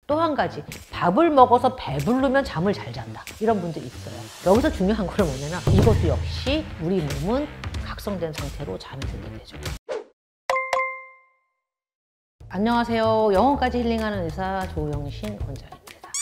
또 한 가지, 밥을 먹어서 배부르면 잠을 잘 잔다. 이런 분들이 있어요. 여기서 중요한 건 뭐냐면 이것도 역시 우리 몸은 각성된 상태로 잠이 들게 되죠. 안녕하세요. 영혼까지 힐링하는 의사 조영신 원장입니다.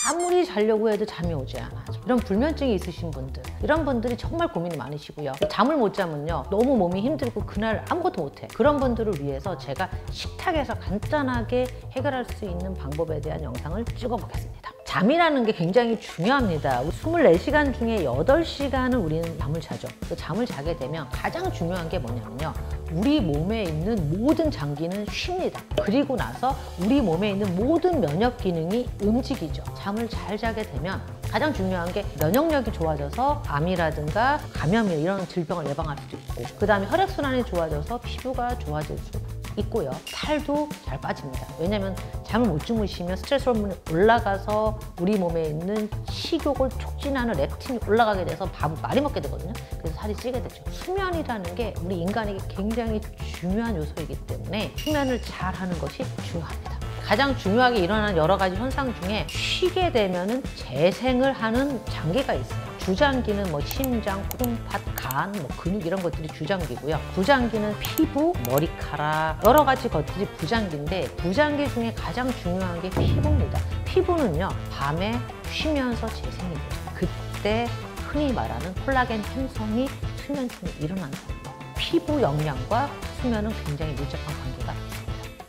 아무리 자려고 해도 잠이 오지 않아. 이런 불면증이 있으신 분들, 이런 분들이 정말 고민이 많으시고요. 잠을 못 자면요, 너무 몸이 힘들고 그날 아무것도 못해. 그런 분들을 위해서 제가 식탁에서 간단하게 해결할 수 있는 방법에 대한 영상을 찍어보겠습니다. 잠이라는 게 굉장히 중요합니다. 24시간 중에 8시간은 우리는 잠을 자죠. 잠을 자게 되면 가장 중요한 게 뭐냐면요, 우리 몸에 있는 모든 장기는 쉽니다. 그리고 나서 우리 몸에 있는 모든 면역 기능이 움직이죠. 잠을 잘 자게 되면 가장 중요한 게 면역력이 좋아져서 암이라든가 감염이 이런 질병을 예방할 수도 있고, 그 다음에 혈액순환이 좋아져서 피부가 좋아질 수 있고요. 살도 잘 빠집니다. 왜냐하면 잠을 못 주무시면 스트레스 호르몬이 올라가서 우리 몸에 있는 식욕을 촉진하는 렙틴이 올라가게 돼서 밥을 많이 먹게 되거든요. 그래서 살이 찌게 되죠. 수면이라는 게 우리 인간에게 굉장히 중요한 요소이기 때문에 수면을 잘 하는 것이 중요합니다. 가장 중요하게 일어나는 여러 가지 현상 중에 쉬게 되면은 재생을 하는 장기가 있어요. 주장기는 뭐 심장, 콩팥, 간, 뭐 근육 이런 것들이 주장기고요. 부장기는 피부, 머리카락 여러 가지 것들이 부장기인데, 부장기 중에 가장 중요한 게 피부입니다. 피부는요, 밤에 쉬면서 재생이 돼요. 그때 흔히 말하는 콜라겐 형성이 수면 중에 일어난다는 거. 피부 영양과 수면은 굉장히 밀접한 관계가 있습니다.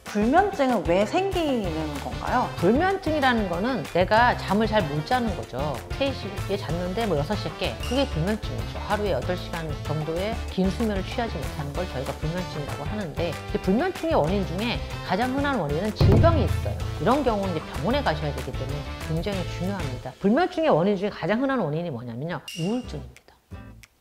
불면증은 왜 생기는 건가요? 불면증이라는 거는 내가 잠을 잘 못 자는 거죠. 3시에 잤는데 뭐 6시에 깨. 그게 불면증이죠. 하루에 8시간 정도의 긴 수면을 취하지 못하는 걸 저희가 불면증이라고 하는데, 불면증의 원인 중에 가장 흔한 원인은 질병이 있어요. 이런 경우는 이제 병원에 가셔야 되기 때문에 굉장히 중요합니다. 불면증의 원인 중에 가장 흔한 원인이 뭐냐면요, 우울증입니다.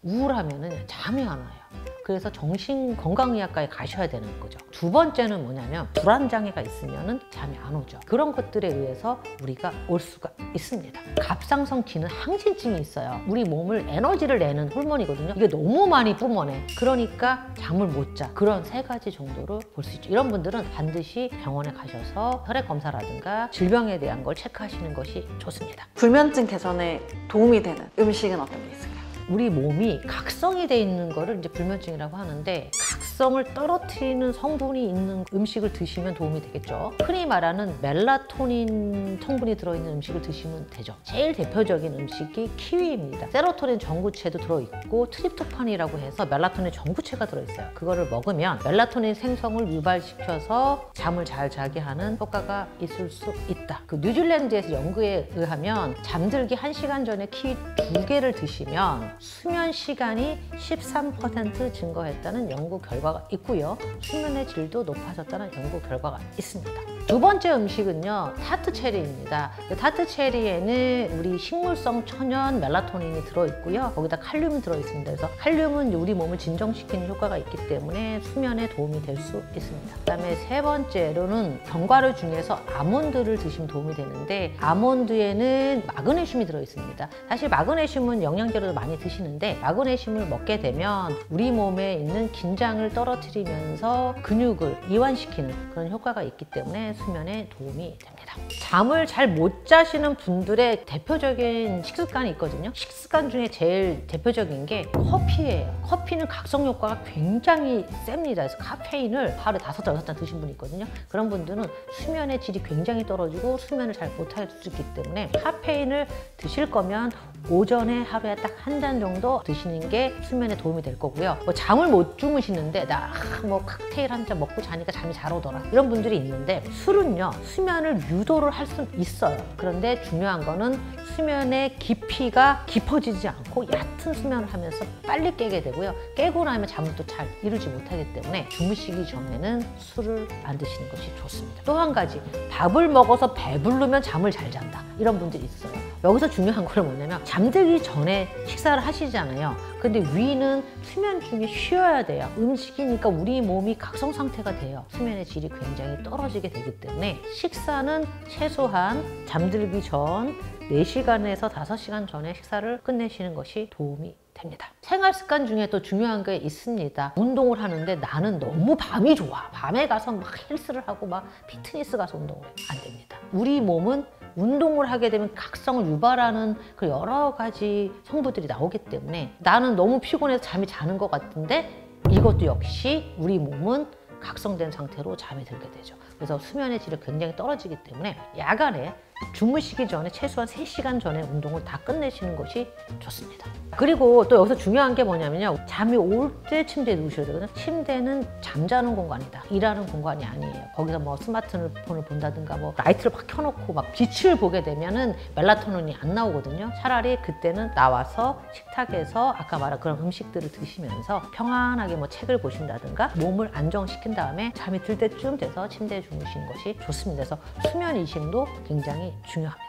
우울하면은 잠이 안 와요. 그래서 정신건강의학과에 가셔야 되는 거죠. 두 번째는 뭐냐면 불안장애가 있으면 잠이 안 오죠. 그런 것들에 의해서 우리가 올 수가 있습니다. 갑상선 기능 항진증이 있어요. 우리 몸을 에너지를 내는 호르몬이거든요. 이게 너무 많이 뿜어내. 그러니까 잠을 못 자. 그런 3가지 정도로 볼 수 있죠. 이런 분들은 반드시 병원에 가셔서 혈액 검사라든가 질병에 대한 걸 체크하시는 것이 좋습니다. 불면증 개선에 도움이 되는 음식은 어떤 게 있을까요? 우리 몸이 각성이 돼 있는 거를 이제 불면증이라고 하는데, 각성을 떨어뜨리는 성분이 있는 음식을 드시면 도움이 되겠죠. 흔히 말하는 멜라토닌 성분이 들어있는 음식을 드시면 되죠. 제일 대표적인 음식이 키위입니다. 세로토닌 전구체도 들어있고 트립토판이라고 해서 멜라토닌 전구체가 들어있어요. 그거를 먹으면 멜라토닌 생성을 유발시켜서 잠을 잘 자게 하는 효과가 있을 수 있다. 그 뉴질랜드에서 연구에 의하면 잠들기 1시간 전에 키위 2개를 드시면 수면 시간이 13% 증가했다는 연구 결과가 있고요. 수면의 질도 높아졌다는 연구 결과가 있습니다. 두 번째 음식은요, 타트 체리입니다. 타트 체리에는 우리 식물성 천연 멜라토닌이 들어있고요. 거기다 칼륨이 들어있습니다. 그래서 칼륨은 우리 몸을 진정시키는 효과가 있기 때문에 수면에 도움이 될 수 있습니다. 그다음에 3번째로는 견과류 중에서 아몬드를 드시면 도움이 되는데, 아몬드에는 마그네슘이 들어있습니다. 사실 마그네슘은 영양제로도 많이 드시는데, 마그네슘을 먹게 되면 우리 몸에 있는 긴장을 떨어뜨리면서 근육을 이완시키는 그런 효과가 있기 때문에 수면에 도움이 됩니다. 잠을 잘 못 자시는 분들의 대표적인 식습관이 있거든요. 식습관 중에 제일 대표적인 게 커피예요. 커피는 각성 효과가 굉장히 셉니다. 그래서 카페인을 하루에 5잔, 6잔 드신 분이 있거든요. 그런 분들은 수면의 질이 굉장히 떨어지고 수면을 잘 못할 수 있기 때문에 카페인을 드실 거면 오전에 하루에 딱 1잔 정도 드시는 게 수면에 도움이 될 거고요. 뭐 잠을 못 주무시는데 나 뭐 칵테일 1잔 먹고 자니까 잠이 잘 오더라, 이런 분들이 있는데, 술은요 수면을 유도를 할 수는 있어요. 그런데 중요한 거는 수면의 깊이가 깊어지지 않고 얕은 수면을 하면서 빨리 깨게 되고요. 깨고 나면 잠을 또 잘 이루지 못하기 때문에 주무시기 전에는 술을 안 드시는 것이 좋습니다. 또 한 가지, 밥을 먹어서 배부르면 잠을 잘 잔다, 이런 분들이 있어요. 여기서 중요한 건 뭐냐면 잠들기 전에 식사를 하시잖아요. 근데 위는 수면 중에 쉬어야 돼요. 음식이니까 우리 몸이 각성 상태가 돼요. 수면의 질이 굉장히 떨어지게 되기 때문에 식사는 최소한 잠들기 전 4시간에서 5시간 전에 식사를 끝내시는 것이 도움이 됩니다. 생활 습관 중에 또 중요한 게 있습니다. 운동을 하는데 나는 너무 밤이 좋아. 밤에 가서 막 헬스를 하고 막 피트니스 가서 운동을 해. 안 됩니다. 우리 몸은 운동을 하게 되면 각성을 유발하는 그 여러 가지 성분들이 나오기 때문에 나는 너무 피곤해서 잠이 자는 것 같은데 이것도 역시 우리 몸은 각성된 상태로 잠이 들게 되죠. 그래서 수면의 질이 굉장히 떨어지기 때문에 야간에 주무시기 전에 최소한 3시간 전에 운동을 다 끝내시는 것이 좋습니다. 그리고 또 여기서 중요한 게 뭐냐면요. 잠이 올 때 침대에 누우셔야 되거든요. 침대는 잠자는 공간이다. 일하는 공간이 아니에요. 거기서 뭐 스마트폰을 본다든가 뭐 라이트를 막 켜놓고 막 빛을 보게 되면은 멜라토닌이 안 나오거든요. 차라리 그때는 나와서 식탁에서 아까 말한 그런 음식들을 드시면서 평안하게 뭐 책을 보신다든가 몸을 안정시킨 다음에 잠이 들 때쯤 돼서 침대에 주무시는 것이 좋습니다. 그래서 수면 이식도 굉장히 중요합니다.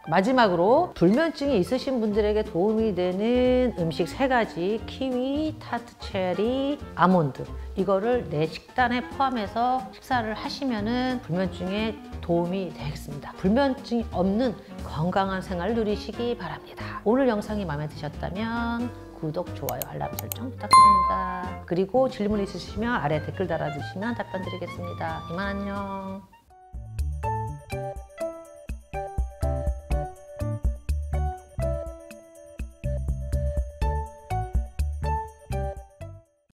마지막으로 불면증이 있으신 분들에게 도움이 되는 음식 3가지, 키위, 타트 체리, 아몬드, 이거를 내 식단에 포함해서 식사를 하시면은 불면증에 도움이 되겠습니다. 불면증이 없는 건강한 생활을 누리시기 바랍니다. 오늘 영상이 마음에 드셨다면 구독, 좋아요, 알람 설정 부탁드립니다. 그리고 질문 있으시면 아래 댓글 달아주시면 답변 드리겠습니다. 이만 안녕.